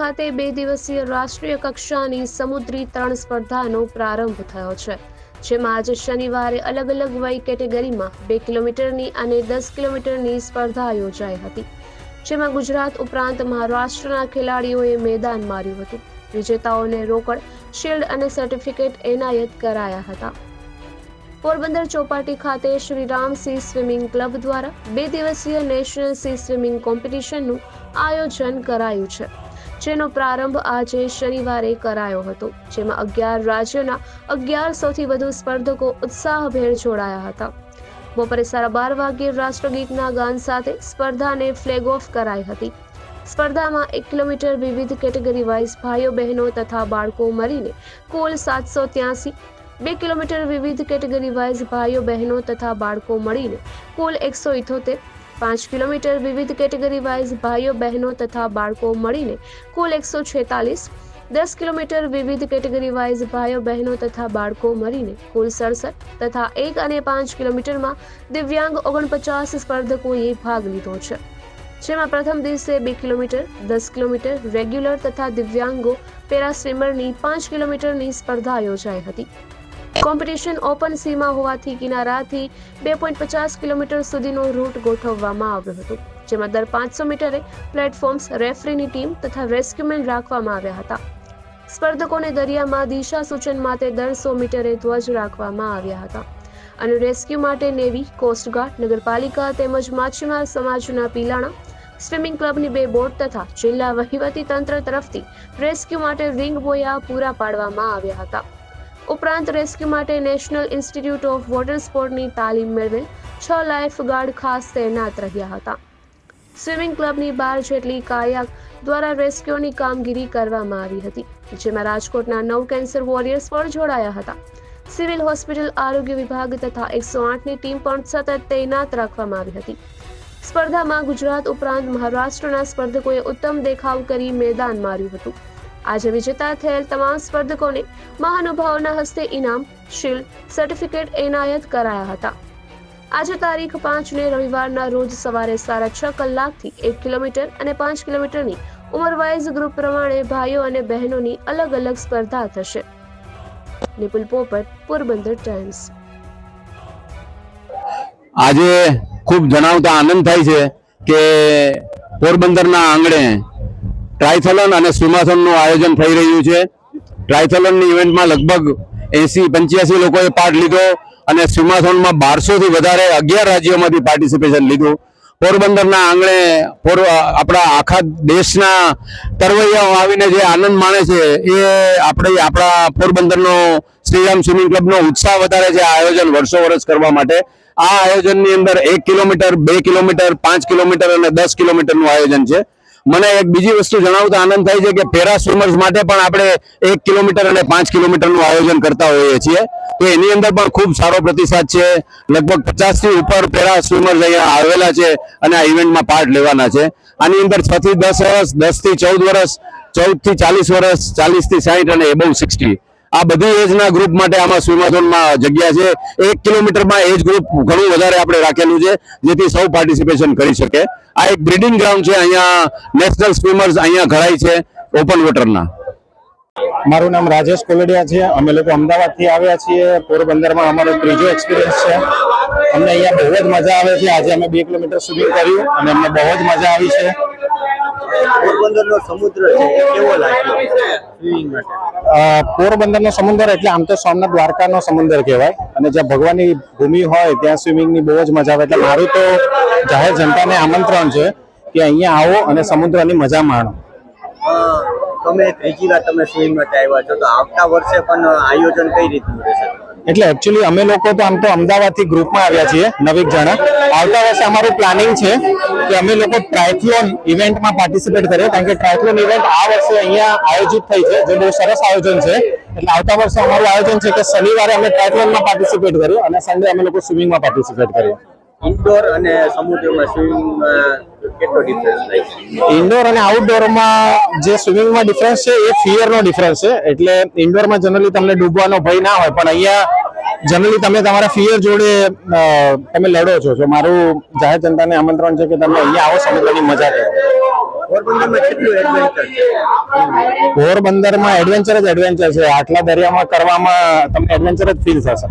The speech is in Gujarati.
ખાતે 2 દિવસીય રાષ્ટ્રીય કક્ષાની સમુદ્રી તરણ સ્પર્ધાનો પ્રારંભ થયો છે, જેમાં આજે શનિવારે અલગ અલગ વય કેટેગરીમાં 2 કિલોમીટરની અને 10 કિલોમીટરની સ્પર્ધા યોજાઈ હતી, જેમાં ગુજરાત ઉપરાંત મહારાષ્ટ્રના ખેલાડીઓએ મેદાન માર્યું હતું। વિજેતાઓને રોકડ, શિલ્ડ અને સર્ટિફિકેટ એનાયત કરાયા હતા। પોરબંદર ચોપાટી ખાતે Shri Ram C swimming club દ્વારા 2 દિવસીય નેશનલ સી સ્વિમિંગ કોમ્પિટિશનનું આયોજન કરાયું છે, જેનો પ્રારંભ આજે શનિવારે કરાયો હતો, જેમાં 11 રાજ્યોના 1100થી વધુ સ્પર્ધકો ઉત્સાહભેર જોડાયા હતા। બપોરે 12:30 વાગ્યે રાષ્ટ્રગીતના ગાન સાથે સ્પર્ધાને ફ્લેગ ઓફ કરાઈ હતી। સ્પર્ધામાં 1 કિલોમીટર વિવિધ કેટેગરી વાઇઝ ભાઈઓ બહેનો તથા બાળકો મળીને કુલ 783, 2 કિલોમીટર વિવિધ કેટેગરી વાઇઝ ભાઈઓ બહેનો તથા બાળકો મળીને કુલ 178, 5 કિલોમીટર વિવિધ કેટેગરી વાઇઝ ભાઈઓ બહેનો તથા બાળકો મળીને કુલ 146, 10 કિલોમીટર વિવિધ કેટેગરી વાઇઝ ભાઈઓ બહેનો તથા બાળકો મળીને કુલ 67 તથા 1 અને 5 કિલોમીટરમાં દિવ્યાંગ 49 સ્પર્ધકોએ ભાગ લીધો છે, જેમાં પ્રથમ દિવસે 2 કિલોમીટર, 10 કિલોમીટર રેગ્યુલર તથા દિવ્યાંગો પેરા સ્વિમરની 5 કિલોમીટરની સ્પર્ધા યોજાઈ હતી। કોમ્પિટિશન ઓપન સીમાં હોવાથી કિનારાથી 2.50 કિલોમીટર સુધીનો રૂટ ગોઠવવામાં આવ્યો હતો, જેમાં દર 500 મીટરે પ્લેટફોર્મ્સ, રેફરીની ટીમ તથા રેસ્ક્યુમેન રાખવામાં આવ્યા હતા। સ્પર્ધકોને દરિયામાં દિશા સૂચન માટે દર 100 મીટરે ધ્વજ રાખવામાં આવ્યા હતા અને રેસ્ક્યુ માટે નેવી, કોસ્ટગાર્ડ, નગરપાલિકા તેમજ માછીમાર સમાજના પિલાણા, સ્વિમિંગ ક્લબની 2 બોટ તથા જિલ્લા વહીવટી તંત્ર તરફથી રેસ્ક્યુ માટે રિંગ બોયા પૂરા પાડવામાં આવ્યા હતા। ઉપરાંત રેસ્ક્યુ માટે નેશનલ ઇન્સ્ટિટ્યૂટ ઓફ વોટર સ્પોર્ટની તાલીમ મેળવેલ 6 લાઈફ ગાર્ડ ખાસ તૈનાત રહ્યા હતા। સ્વિમિંગ ક્લબની 12 જેટલી કાયાક દ્વારા રેસ્ક્યુની કામગીરી કરવામાં આવી હતી, જેમાં રાજકોટના 9 કેન્સર વોરિયર્સ પણ જોડાયા હતા। સિવિલ હોસ્પિટલ, આરોગ્ય વિભાગ તથા 108ની ટીમ પણ સતત તૈનાત રાખવામાં આવી હતી। સ્પર્ધામાં ગુજરાત ઉપરાંત મહારાષ્ટ્રના સ્પર્ધકોએ ઉત્તમ દેખાવ કરી મેદાન માર્યું હતું। આજે વિજેતા થયેલ તમામ સ્પર્ધકોને મહાનુભાવોના હસ્તે ઇનામ, શિલ્ડ, સર્ટિફિકેટ એનાયત કરાયા હતા। આજે તારીખ 5 ને રવિવારના રોજ સવારે 6:30 કલાકથી 1 કિલોમીટર અને 5 કિલોમીટરની ઉંમર વાઇઝ ગ્રુપ પ્રમાણે ભાઈઓ અને બહેનોની અલગ અલગ સ્પર્ધા થશે। નિપુલ પોપટ, પોરબંદર ટાઈમ્સ। આજે ખૂબ જણાવતા આનંદ થાય છે કે પોરબંદરના આંગણે ટ્રાયથલોન અને સ્વિમાથોનનું આયોજન થઈ રહ્યું છે। ટ્રાયથલોનની ઇવેન્ટમાં લગભગ 80-85 લોકોએ પાર્ટ લીધો અને સ્વિમાથોનમાં 1200થી વધારે 11 રાજ્યોમાંથી પાર્ટિસિપેશન લીધું। પોરબંદરના આંગણે આપણા આખા દેશના તરવૈયાઓ આવીને જે આનંદ માણે છે એ આપણા પોરબંદરનો શ્રીરામ સ્વિમિંગ ક્લબનો ઉત્સાહ વધારે છે। આ આયોજન વર્ષો વર્ષ કરવા માટે આ આયોજનની અંદર 1 કિલોમીટર, 2 કિલોમીટર, 5 કિલોમીટર અને 10 કિલોમીટરનું આયોજન છે। મને એક બીજી વસ્તુ જણાવતા આનંદ થાય છે કે પેરા સ્વિમર્સ માટે પણ આપણે 1 કિલોમીટર અને 5 કિલોમીટરનું આયોજન કરતા હોઈએ છીએ, તો એની અંદર પણ ખૂબ સારો પ્રતિસાદ છે। લગભગ 50થી ઉપર પેરા સ્વિમર્સ અહીંયા આવેલા છે અને આ ઇવેન્ટમાં પાર્ટ લેવાના છે। આની અંદર 6 થી 10 વર્ષ, 10 થી 14 વર્ષ, 14 થી 40 વર્ષ, 40 થી 60 અને એબવ 60 આ બધી એજના ગ્રુપ માટે આમાં સ્વિમાથોનમાં જગ્યા છે। 1 કિલોમીટરમાં એજ ગ્રુપ ઘણું વધારે આપણે રાખેલું છે, જેથી સૌ પાર્ટિસિપેશન કરી શકે। આ એક બ્રીડિંગ ગ્રાઉન્ડ છે, અહીંયા નેશનલ સ્વિમર્સ અહીંયા ઘડાય છે ઓપન વોટરના। મારું નામ રાજેશ કોલડિયા છે। અમે લોકો અમદાવાદથી આવ્યા છીએ। પોરબંદરમાં અમારો ત્રીજો એક્સપિરિયન્સ છે। અમને અહીંયા બહુ જ મજા આવે છે। આજે અમે 2 કિલોમીટર સ્વિમિંગ કર્યું અને અમને બહુ જ મજા આવી છે। પોરબંદરનો સમુદ્ર છે કેવો લાગ્યો સ્વિમિંગ માટે? પોરબંદરનો સમુદ્ર એટલે આમ તો સોમનાથ દ્વારકાનો સમુદ્ર કહેવાય અને જ્યાં ભગવાનની ભૂમિ હોય ત્યાં સ્વિમિંગની બહુ જ મજા આવે। એટલે મારું તો જાહેર જનતાને આમંત્રણ છે કે અહીંયા આવો અને સમુદ્રની મજા માણો। તમે ત્રીજી વાર તમે સ્વિમિંગ માટે આવ્યા છો, તો આવતા વર્ષે પણ આયોજન કઈ રીતનું રહેશે? એટલે એકચ્યુઅલી અમે લોકો તો આમ તો અમદાવાદથી ગ્રુપમાં આવ્યા છીએ 9 જણા। આવતા વર્ષે અમારું પ્લાનિંગ છે કે અમે લોકો ટ્રાયથલોન ઇવેન્ટમાં પાર્ટિસિપેટ કરીએ, કારણ કે ટ્રાયથલોન ઇવેન્ટ આ વર્ષે અહીંયા આયોજિત થઈ છે, જે બહુ સરસ આયોજન છે। એટલે આવતા વર્ષે અમારું આયોજન છે કે શનિવારે અમે ટ્રાયથલોનમાં પાર્ટિસિપેટ કરીએ અને સન્ડે અમે લોકો સ્વિમિંગમાં પાર્ટિસિપેટ કરીએ। ઇન્ડોર અને સમુદ્રમાં સ્વિમિંગમાં કેટલો ડિફરન્સ થાય છે? ઇન્ડોર અને આઉટડોરમાં જે સ્વિમિંગમાં ડિફરન્સ છે એ ફિયરનો ડિફરન્સ છે। એટલે ઇન્ડોરમાં જનરલી તમને ડૂબવાનો ભય ના હોય, પણ અહીંયા જનરલી તમે તમારા ફિયર જોડે તમે લડો છો। તો મારું જાહેર જનતાને આમંત્રણ છે કે તમે અહીંયા આવો, સમુદ્રની મજા કરો। પોરબંદરમાં કેટલું એડવેન્ચર છે? પોરબંદરમાં એડવેન્ચર જ એડવેન્ચર છે. આટલા દરિયામાં કરવામાં તમને એડવેન્ચર જ ફીલ થશે.